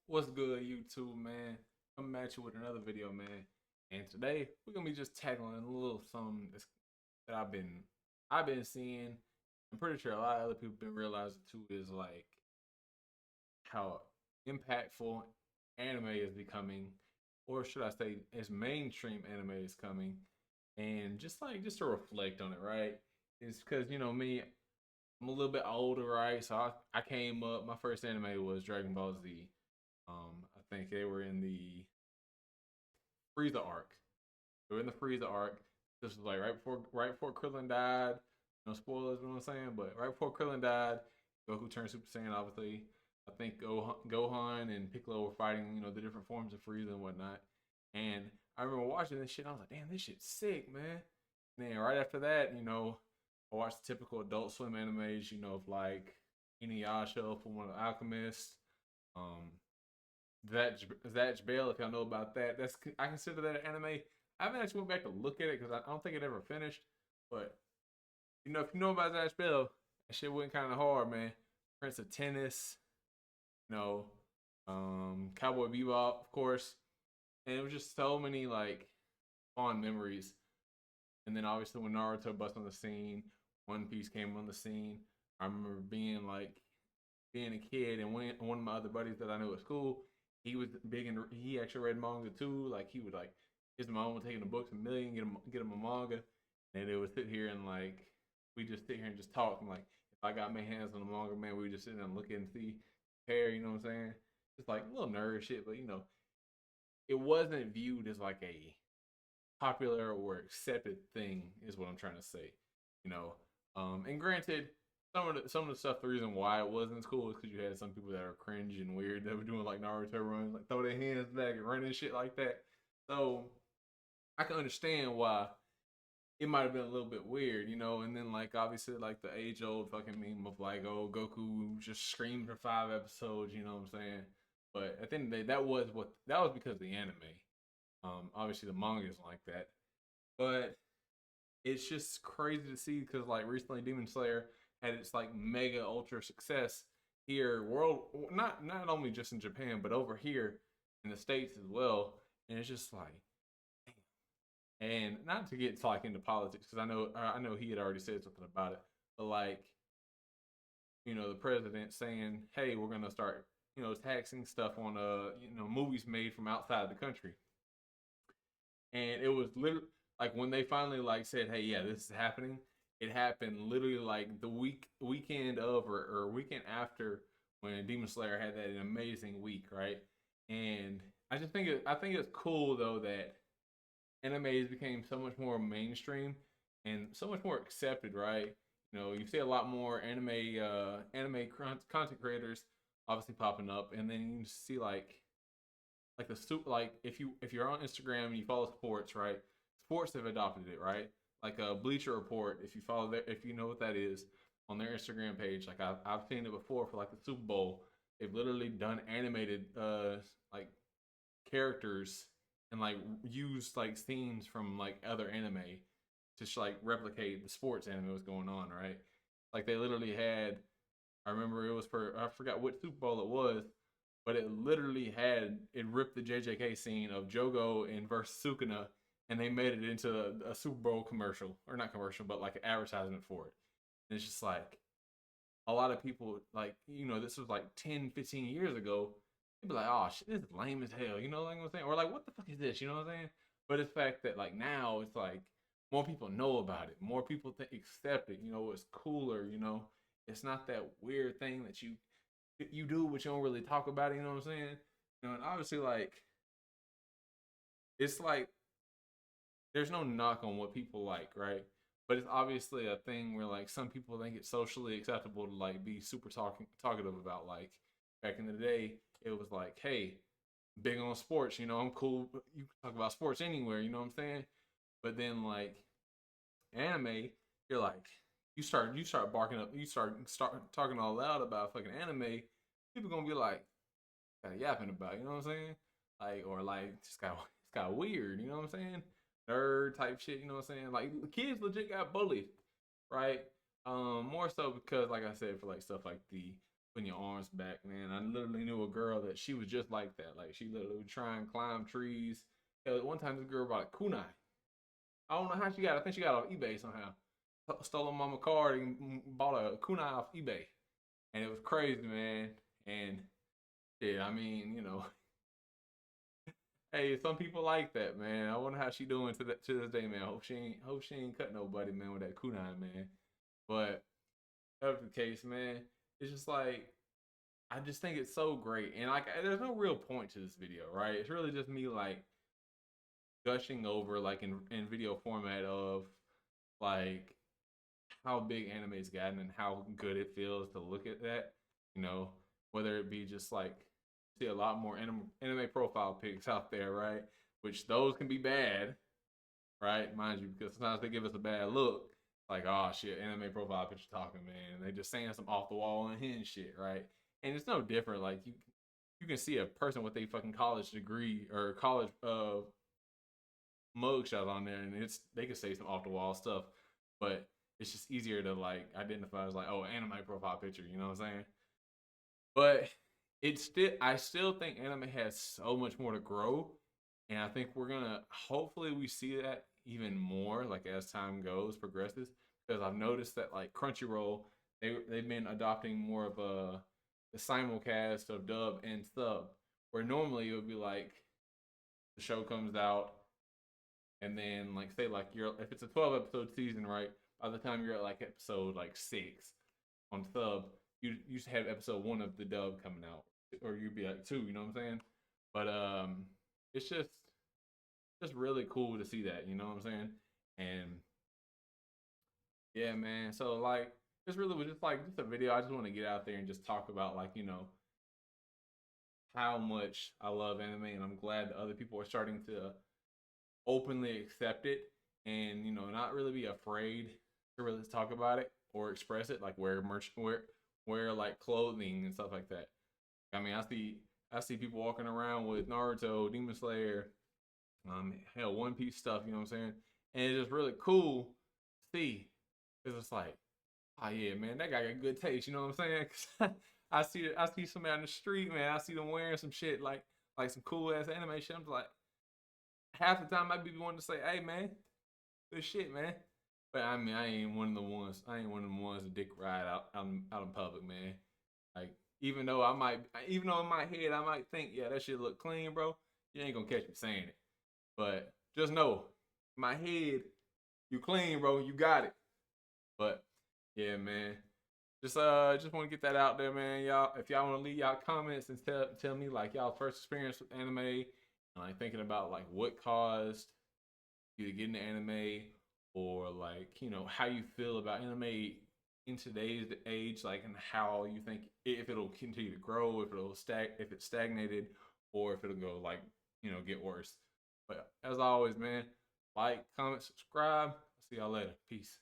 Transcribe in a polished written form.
What's good, YouTube, man? Coming at you with another video, man. And today we're gonna be just tackling a little something that I've been seeing. I'm pretty sure a lot of other people been realizing too is like how impactful anime is becoming, or should I say, as mainstream anime is coming, and just to reflect on it, right? It's because me, I'm a little bit older, right? So I came up. My first anime was Dragon Ball Z. I think they were in the Frieza arc. They were in the Frieza arc. This was like right before Krillin died. No spoilers, you know what I'm saying? But right before Krillin died, Goku turned Super Saiyan. Obviously, I think Gohan and Piccolo were fighting, the different forms of Frieza and whatnot. And I remember watching this shit. And I was like, damn, this shit's sick, man. And then right after that, I watched typical Adult Swim animes, of like Inuyasha, Fullmetal Alchemist, um, Zatch Bell, if y'all know about that. I consider that an anime. I haven't actually went back to look at it because I don't think it ever finished. But if you know about Zatch Bell, that shit went kind of hard, man. Prince of Tennis, you know, Cowboy Bebop, of course, and it was just so many like fond memories. And then obviously when Naruto bust on the scene, One Piece came on the scene. I remember being a kid, and one of my other buddies that I knew at school, he was big and he actually read manga too. Like he would like his mom would take him to Books a Million, get him a manga, and they would sit here and like we just sit here and just talk. And like if I got my hands on the manga, man, we would just sit there and look and see compare. You know what I'm saying? Just like little nerd shit, but it wasn't viewed as like a popular or accepted thing is what I'm trying to say. You know, and granted, some of the stuff, the reason why it wasn't as cool is because you had some people that are cringe and weird that were doing like Naruto runs, like throw their hands back and running shit like that. So I can understand why it might have been a little bit weird, and then like obviously like the age old fucking meme of like, oh, Goku just screamed for 5 episodes, you know what I'm saying? But at the end of the day, that was because of the anime. Obviously the manga isn't like that. But it's just crazy to see because like recently Demon Slayer had its like mega ultra success here world, not only just in Japan but over here in the States as well. And it's just like, and not to get like into politics because I know he had already said something about it, but like the president saying, hey, we're gonna start taxing stuff on movies made from outside the country. And it was literally like when they finally like said, "Hey, yeah, this is happening." It happened literally like the weekend of or weekend after when Demon Slayer had that amazing week, right? And I think it's cool though that animes became so much more mainstream and so much more accepted, right? You see a lot more content creators obviously popping up, and then you see like if you're on Instagram and you follow sports, right? Sports have adopted it, right? Like a Bleacher Report, if you follow that, if you know what that is, on their Instagram page, like I've seen it before for like the Super Bowl. They've literally done animated like characters and like used like scenes from like other anime to like replicate the sports anime was going on, right? Like they literally had. I remember it was for I forgot what Super Bowl it was, but it literally had it ripped the JJK scene of Jogo and versus Sukuna, and they made it into a Super Bowl commercial, or not commercial, but like an advertisement for it. And it's just like a lot of people, like this was like 10, 15 years ago. They'd be like, "Oh shit, this is lame as hell," like what I'm saying, or like, "What the fuck is this?" You know what I'm saying? But it's the fact that like now it's like more people know about it, more people accept it. It's cooler. It's not that weird thing that you do, but you don't really talk about it. You know what I'm saying? And obviously, like it's like there's no knock on what people like, right? But it's obviously a thing where like some people think it's socially acceptable to like be super talkative about like back in the day it was like, hey, big on sports, I'm cool. You can talk about sports anywhere, you know what I'm saying? But then like anime, you're like you start barking up, you start talking all loud about fucking anime, people gonna be like kind of yapping about, you know what I'm saying? Like or like it's got weird, you know what I'm saying? Nerd type shit, you know what I'm saying? Like the kids legit got bullied, right? More so because like I said, for like stuff like the putting your arms back, man. I literally knew a girl that she was just like that. Like she literally would try and climb trees. Hell, one time this girl bought a kunai. I don't know how she got it. I think she got it off eBay somehow. Stole her mama card and bought a kunai off eBay. And it was crazy, man. And yeah, I mean, hey, some people like that, man. I wonder how she doing to this day, man. Hope she ain't cut nobody, man, with that kunai, man. But whatever the case, man, it's just like I just think it's so great, and like there's no real point to this video, right? It's really just me like gushing over, like in video format of like how big anime's gotten and how good it feels to look at that. You know, whether it be just like see a lot more anime profile pics out there, right? Which those can be bad, right? Mind you, because sometimes they give us a bad look. Like, oh shit, anime profile picture talking, man. They just saying some off the wall and hinge shit, right? And it's no different. Like you can see a person with a fucking college degree or college mugshot on there, and they can say some off the wall stuff, but it's just easier to like identify as like, oh, anime profile picture. You know what I'm saying? But I still think anime has so much more to grow, and I think we're gonna hopefully we see that even more like as time progresses, because I've noticed that like Crunchyroll they've been adopting more of the simulcast of dub and sub, where normally it would be like the show comes out and then like say like you're if it's a 12 episode season, right? By the time you're at like episode like 6 on sub, you used to have episode 1 of the dub coming out, or you'd be like 2. You know what I'm saying? But it's just really cool to see that. You know what I'm saying? And yeah, man. So like, this really was just like just a video. I just want to get out there and just talk about like how much I love anime, and I'm glad that other people are starting to openly accept it, and not really be afraid to really talk about it or express it, like wear like clothing and stuff like that. I mean, I see people walking around with Naruto, Demon Slayer, hell, One Piece stuff. You know what I'm saying? And it's just really cool to see. It's just like, oh yeah, man, that guy got good taste. You know what I'm saying? 'Cause I see somebody on the street, man. I see them wearing some shit like some cool ass anime shit. I'm like, half the time I'd be wanting to say, hey man, good shit, man. But I mean, I ain't one of the ones. I ain't one of the ones to dick ride out in public, man. Like even though in my head I might think, yeah, that shit look clean, bro. You ain't gonna catch me saying it. But just know, in my head, you clean, bro. You got it. But yeah, man. Just want to get that out there, man. Y'all, if y'all want to leave y'all comments and tell me like y'all first experience with anime, and like thinking about like what caused you to get into anime, or like how you feel about anime in today's age, like, and how you think if it'll continue to grow, if it's stagnated, or if it'll go like get worse. But as always, man, like, comment, subscribe. See y'all later. Peace.